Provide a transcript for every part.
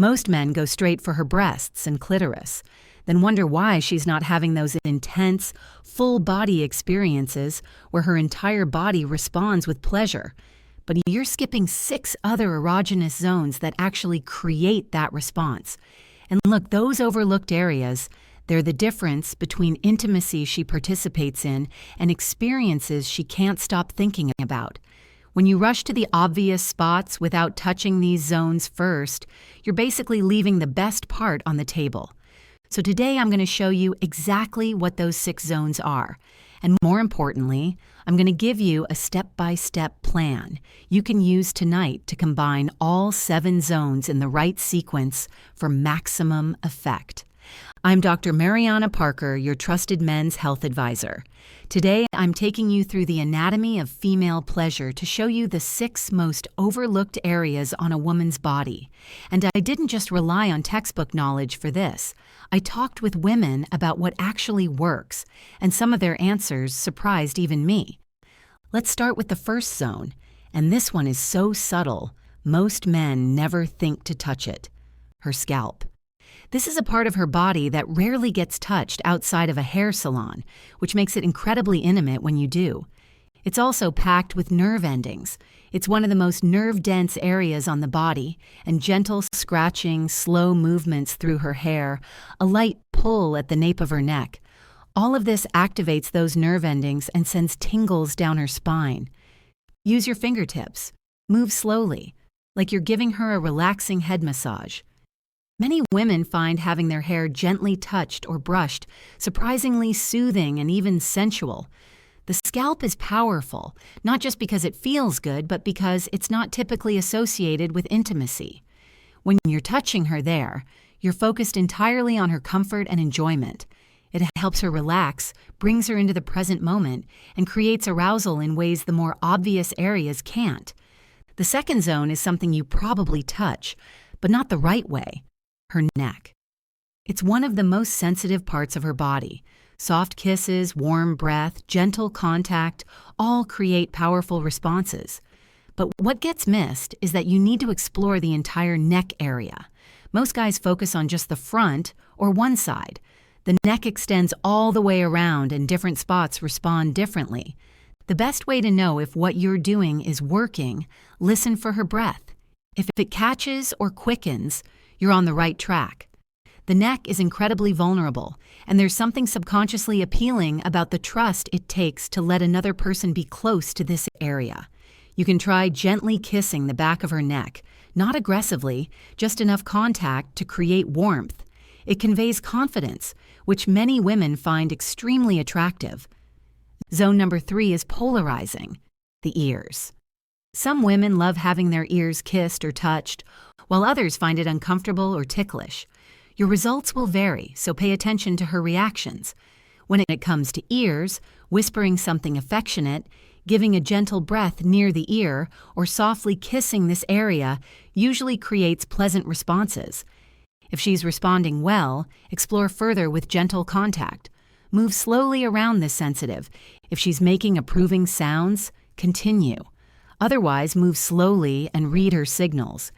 Most men go straight for her breasts and clitoris, then wonder why she's not having those intense, full-body experiences where her entire body responds with pleasure. But you're skipping 6 other erogenous zones that actually create that response. And look, those overlooked areas, they're the difference between intimacy she participates in and experiences she can't stop thinking about. When you rush to the obvious spots without touching these zones first, you're basically leaving the best part on the table. So today I'm going to show you exactly what those 6 zones are. And more importantly, I'm going to give you a step-by-step plan you can use tonight to combine all 7 zones in the right sequence for maximum effect. I'm Dr. Mariana Parker, your trusted men's health advisor. Today, I'm taking you through the anatomy of female pleasure to show you the 6 most overlooked areas on a woman's body. And I didn't just rely on textbook knowledge for this. I talked with women about what actually works, and some of their answers surprised even me. Let's start with the first zone, and this one is so subtle, most men never think to touch it: her scalp. This is a part of her body that rarely gets touched outside of a hair salon, which makes it incredibly intimate when you do. It's also packed with nerve endings. It's one of the most nerve-dense areas on the body, and gentle scratching, slow movements through her hair, a light pull at the nape of her neck. All of this activates those nerve endings and sends tingles down her spine. Use your fingertips. Move slowly, like you're giving her a relaxing head massage. Many women find having their hair gently touched or brushed surprisingly soothing and even sensual. The scalp is powerful, not just because it feels good, but because it's not typically associated with intimacy. When you're touching her there, you're focused entirely on her comfort and enjoyment. It helps her relax, brings her into the present moment, and creates arousal in ways the more obvious areas can't. The second zone is something you probably touch, but not the right way: her neck. It's one of the most sensitive parts of her body. Soft kisses, warm breath, gentle contact all create powerful responses. But what gets missed is that you need to explore the entire neck area. Most guys focus on just the front or one side. The neck extends all the way around, and different spots respond differently. The best way to know if what you're doing is working, listen for her breath. If it catches or quickens, you're on the right track. The neck is incredibly vulnerable, and there's something subconsciously appealing about the trust it takes to let another person be close to this area. You can try gently kissing the back of her neck, not aggressively, just enough contact to create warmth. It conveys confidence, which many women find extremely attractive. Zone number 3 is polarizing: the ears. Some women love having their ears kissed or touched, while others find it uncomfortable or ticklish. Your results will vary, so pay attention to her reactions. When it comes to ears, whispering something affectionate, giving a gentle breath near the ear, or softly kissing this area usually creates pleasant responses. If she's responding well, explore further with gentle contact. Move slowly around this sensitive. If she's making approving sounds, continue. Otherwise, move slowly and read her signals.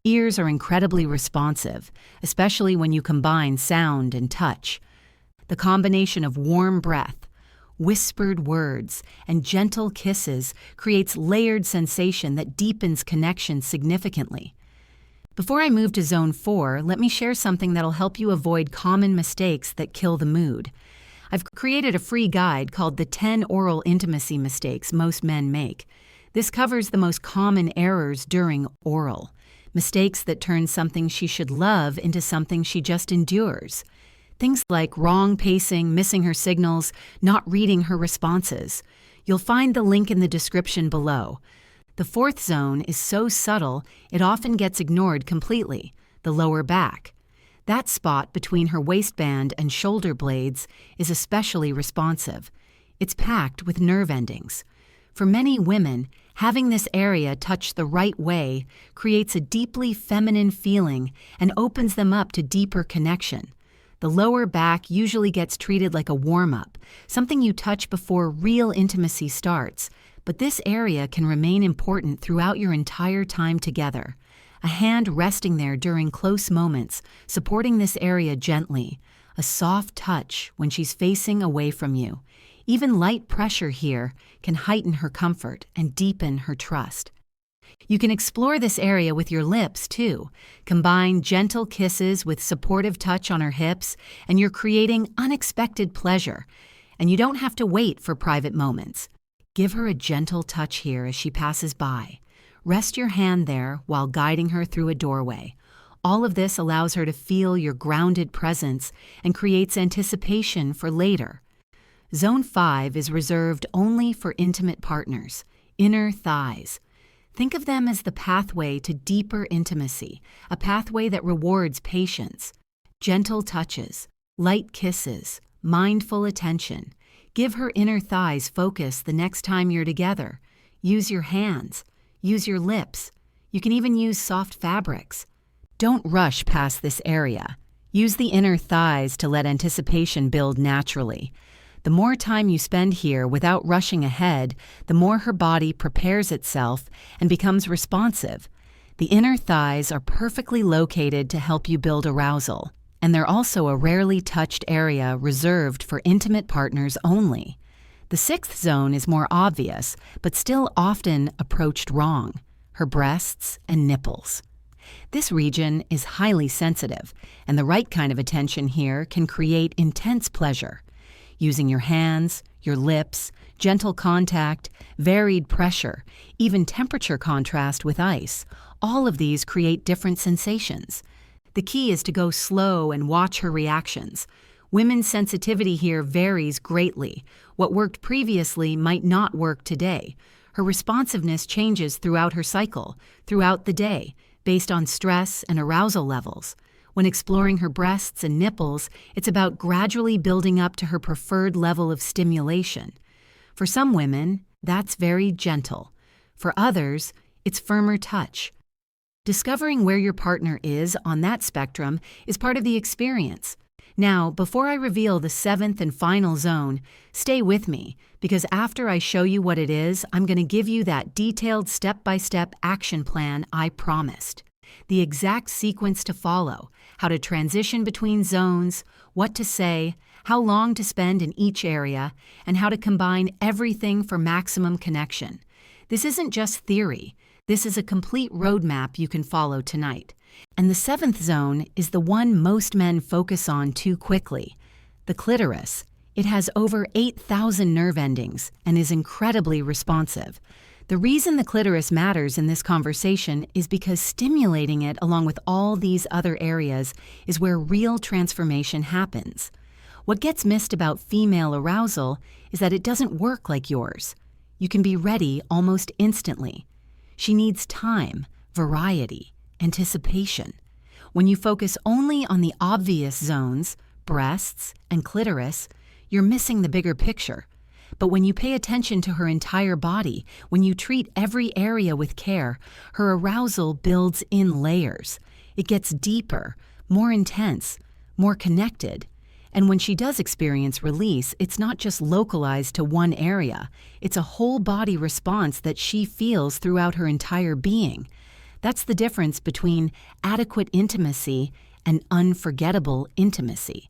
Ears are incredibly responsive, especially when you combine sound and touch. The combination of warm breath, whispered words, and gentle kisses creates layered sensation that deepens connection significantly. Before I move to Zone 4, let me share something that'll help you avoid common mistakes that kill the mood. I've created a free guide called The 10 Oral Intimacy Mistakes Most Men Make. This covers the most common errors during oral. Mistakes that turn something she should love into something she just endures. Things like wrong pacing, missing her signals, not reading her responses. You'll find the link in the description below. The 4th zone is so subtle, it often gets ignored completely: the lower back. That spot between her waistband and shoulder blades is especially responsive. It's packed with nerve endings. For many women, having this area touched the right way creates a deeply feminine feeling and opens them up to deeper connection. The lower back usually gets treated like a warm-up, something you touch before real intimacy starts, but this area can remain important throughout your entire time together. a hand resting there during close moments, supporting this area gently, a soft touch when she's facing away from you. Even light pressure here can heighten her comfort and deepen her trust. You can explore this area with your lips, too. Combine gentle kisses with supportive touch on her hips, and you're creating unexpected pleasure. And you don't have to wait for private moments. Give her a gentle touch here as she passes by. Rest your hand there while guiding her through a doorway. All of this allows her to feel your grounded presence and creates anticipation for later. Zone 5 is reserved only for intimate partners, inner thighs. Think of them as the pathway to deeper intimacy, a pathway that rewards patience. Gentle touches, light kisses, mindful attention. Give her inner thighs focus the next time you're together. Use your hands. Use your lips. You can even use soft fabrics. Don't rush past this area. Use the inner thighs to let anticipation build naturally. The more time you spend here without rushing ahead, the more her body prepares itself and becomes responsive. The inner thighs are perfectly located to help you build arousal, and they're also a rarely touched area reserved for intimate partners only. The 6th zone is more obvious, but still often approached wrong: her breasts and nipples. This region is highly sensitive, and the right kind of attention here can create intense pleasure. Using your hands, your lips, gentle contact, varied pressure, even temperature contrast with ice, all of these create different sensations. The key is to go slow and watch her reactions. Women's sensitivity here varies greatly. What worked previously might not work today. Her responsiveness changes throughout her cycle, throughout the day, based on stress and arousal levels. When exploring her breasts and nipples, it's about gradually building up to her preferred level of stimulation. For some women, that's very gentle. For others, it's firmer touch. Discovering where your partner is on that spectrum is part of the experience. Now, before I reveal the 7th and final zone, stay with me, because after I show you what it is, I'm going to give you that detailed step-by-step action plan I promised. The exact sequence to follow, how to transition between zones, what to say, how long to spend in each area, and how to combine everything for maximum connection. This isn't just theory. This is a complete roadmap you can follow tonight. And the 7th zone is the one most men focus on too quickly: the clitoris. It has over 8,000 nerve endings and is incredibly responsive. The reason the clitoris matters in this conversation is because stimulating it along with all these other areas is where real transformation happens. What gets missed about female arousal is that it doesn't work like yours. You can be ready almost instantly. She needs time, variety, anticipation. When you focus only on the obvious zones, breasts and clitoris, you're missing the bigger picture. But when you pay attention to her entire body, when you treat every area with care, her arousal builds in layers. It gets deeper, more intense, more connected. And when she does experience release, it's not just localized to one area. It's a whole body response that she feels throughout her entire being. That's the difference between adequate intimacy and unforgettable intimacy.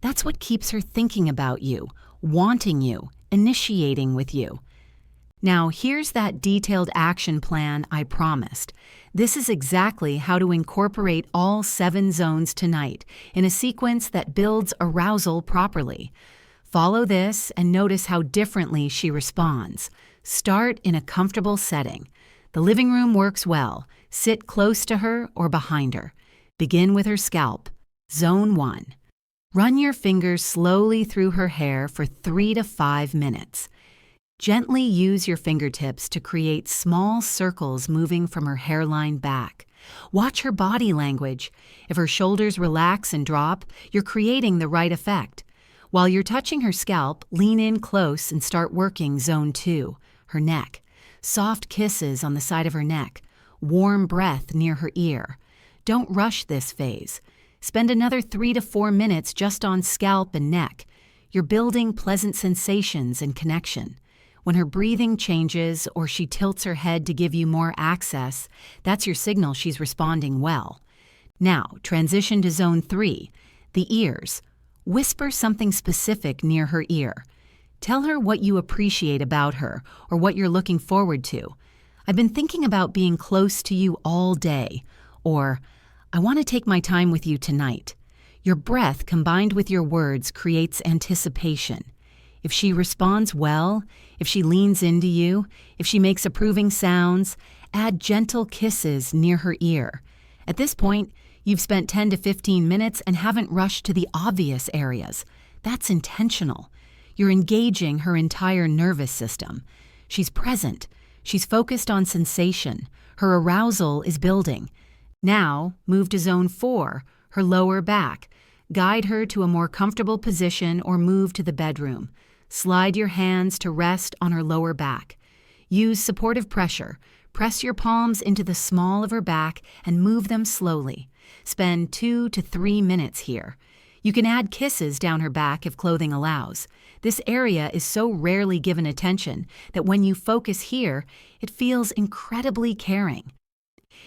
That's what keeps her thinking about you, wanting you, initiating with you. Now, here's that detailed action plan I promised. This is exactly how to incorporate all 7 zones tonight in a sequence that builds arousal properly. Follow this and notice how differently she responds. Start in a comfortable setting. The living room works well. Sit close to her or behind her. Begin with her scalp. Zone 1. Run your fingers slowly through her hair for 3 to 5 minutes. Gently use your fingertips to create small circles moving from her hairline back. Watch her body language. If her shoulders relax and drop, you're creating the right effect. While you're touching her scalp, lean in close and start working Zone 2, her neck. Soft kisses on the side of her neck. Warm breath near her ear. Don't rush this phase. Spend another 3 to 4 minutes just on scalp and neck. You're building pleasant sensations and connection. When her breathing changes or she tilts her head to give you more access, that's your signal she's responding well. Now, transition to zone 3, the ears. Whisper something specific near her ear. Tell her what you appreciate about her or what you're looking forward to. I've been thinking about being close to you all day. Or, I want to take my time with you tonight. Your breath combined with your words creates anticipation. If she responds well, if she leans into you, if she makes approving sounds, add gentle kisses near her ear. At this point, you've spent 10 to 15 minutes and haven't rushed to the obvious areas. That's intentional. You're engaging her entire nervous system. She's present. She's focused on sensation. Her arousal is building. Now, move to zone 4, her lower back. Guide her to a more comfortable position or move to the bedroom. Slide your hands to rest on her lower back. Use supportive pressure. Press your palms into the small of her back and move them slowly. Spend 2 to 3 minutes here. You can add kisses down her back if clothing allows. This area is so rarely given attention that when you focus here, it feels incredibly caring.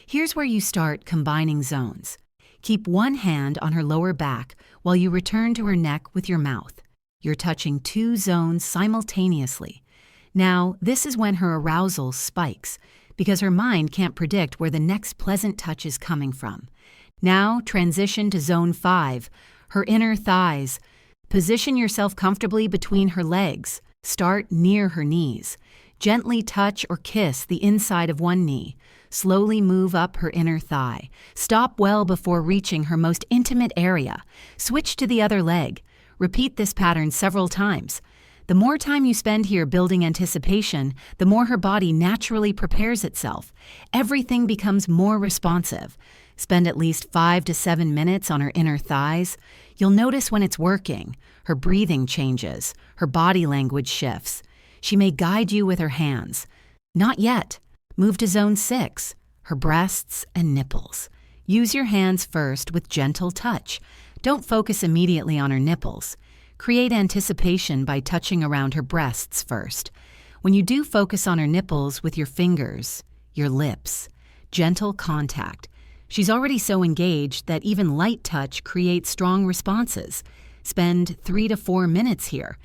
Here's where you start combining zones. Keep one hand on her lower back while you return to her neck with your mouth. You're touching 2 zones simultaneously. Now, this is when her arousal spikes, because her mind can't predict where the next pleasant touch is coming from. Now, transition to zone 5, her inner thighs. Position yourself comfortably between her legs. Start near her knees. Gently touch or kiss the inside of one knee. Slowly move up her inner thigh. Stop well before reaching her most intimate area. Switch to the other leg. Repeat this pattern several times. The more time you spend here building anticipation, the more her body naturally prepares itself. Everything becomes more responsive. Spend at least 5 to 7 minutes on her inner thighs. You'll notice when it's working. Her breathing changes. Her body language shifts. She may guide you with her hands. Not yet. Move to zone 6, her breasts and nipples. Use your hands first with gentle touch. Don't focus immediately on her nipples. Create anticipation by touching around her breasts first. When you do focus on her nipples with your fingers, your lips, gentle contact. She's already so engaged that even light touch creates strong responses. Spend 3 to 4 minutes here.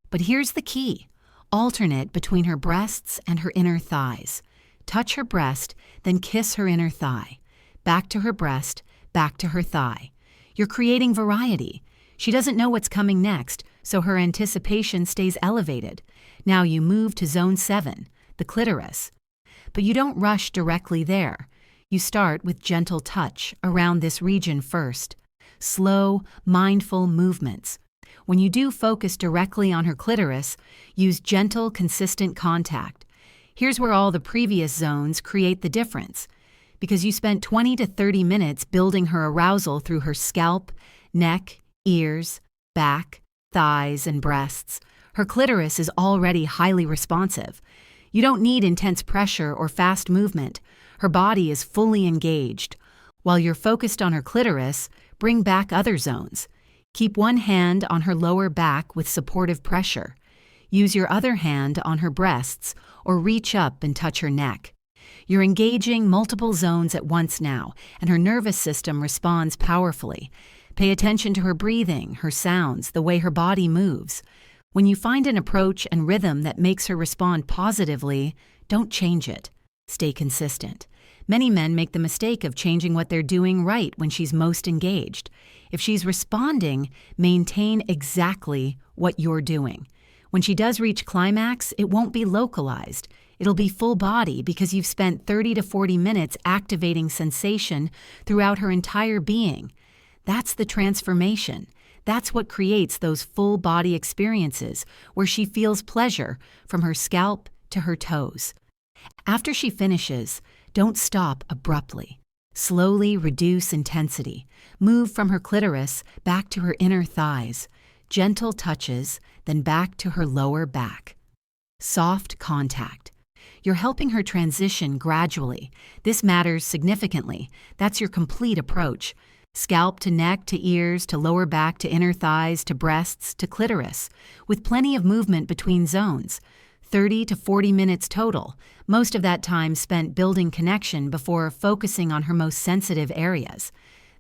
But here's the key. Alternate between her breasts and her inner thighs. Touch her breast, then kiss her inner thigh. Back to her breast, back to her thigh. You're creating variety. She doesn't know what's coming next, so her anticipation stays elevated. Now you move to zone 7, the clitoris. But you don't rush directly there. You start with gentle touch around this region first. Slow, mindful movements. When you do focus directly on her clitoris, use gentle, consistent contact. Here's where all the previous zones create the difference. Because you spent 20 to 30 minutes building her arousal through her scalp, neck, ears, back, thighs, and breasts, her clitoris is already highly responsive. You don't need intense pressure or fast movement. Her body is fully engaged. While you're focused on her clitoris, bring back other zones. Keep one hand on her lower back with supportive pressure. Use your other hand on her breasts or reach up and touch her neck. You're engaging multiple zones at once now, and her nervous system responds powerfully. Pay attention to her breathing, her sounds, the way her body moves. When you find an approach and rhythm that makes her respond positively, don't change it. Stay consistent. Many men make the mistake of changing what they're doing right when she's most engaged. If she's responding, maintain exactly what you're doing. When she does reach climax, it won't be localized. It'll be full body because you've spent 30 to 40 minutes activating sensation throughout her entire being. That's the transformation. That's what creates those full body experiences where she feels pleasure from her scalp to her toes. After she finishes, don't stop abruptly. Slowly reduce intensity. Move from her clitoris back to her inner thighs. Gentle touches, then back to her lower back. Soft contact. You're helping her transition gradually. This matters significantly. That's your complete approach. Scalp to neck to ears to lower back to inner thighs to breasts to clitoris, with plenty of movement between zones. 30 to 40 minutes total, most of that time spent building connection before focusing on her most sensitive areas.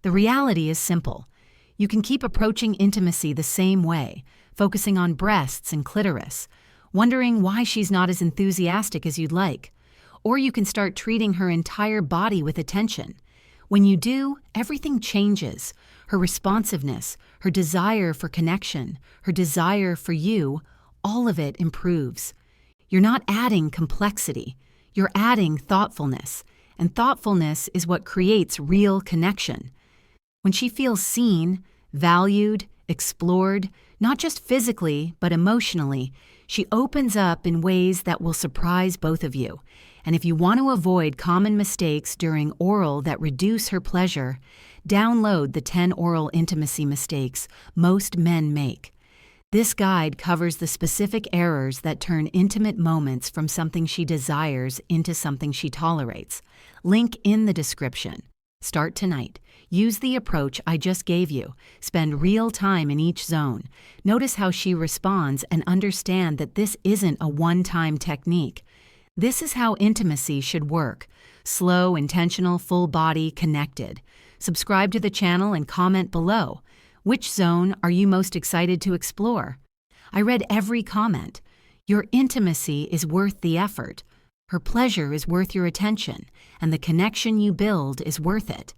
The reality is simple. You can keep approaching intimacy the same way, focusing on breasts and clitoris, wondering why she's not as enthusiastic as you'd like. Or you can start treating her entire body with attention. When you do, everything changes. Her responsiveness, her desire for connection, her desire for you, all of it improves. You're not adding complexity. You're adding thoughtfulness. And thoughtfulness is what creates real connection. When she feels seen, valued, explored, not just physically, but emotionally, she opens up in ways that will surprise both of you. And if you want to avoid common mistakes during oral that reduce her pleasure, download the 10 oral intimacy mistakes most men make. This guide covers the specific errors that turn intimate moments from something she desires into something she tolerates. Link in the description. Start tonight. Use the approach I just gave you. Spend real time in each zone. Notice how she responds and understand that this isn't a one-time technique. This is how intimacy should work. Slow, intentional, full body, connected. Subscribe to the channel and comment below. Which zone are you most excited to explore? I read every comment. Your intimacy is worth the effort. Her pleasure is worth your attention, and the connection you build is worth it.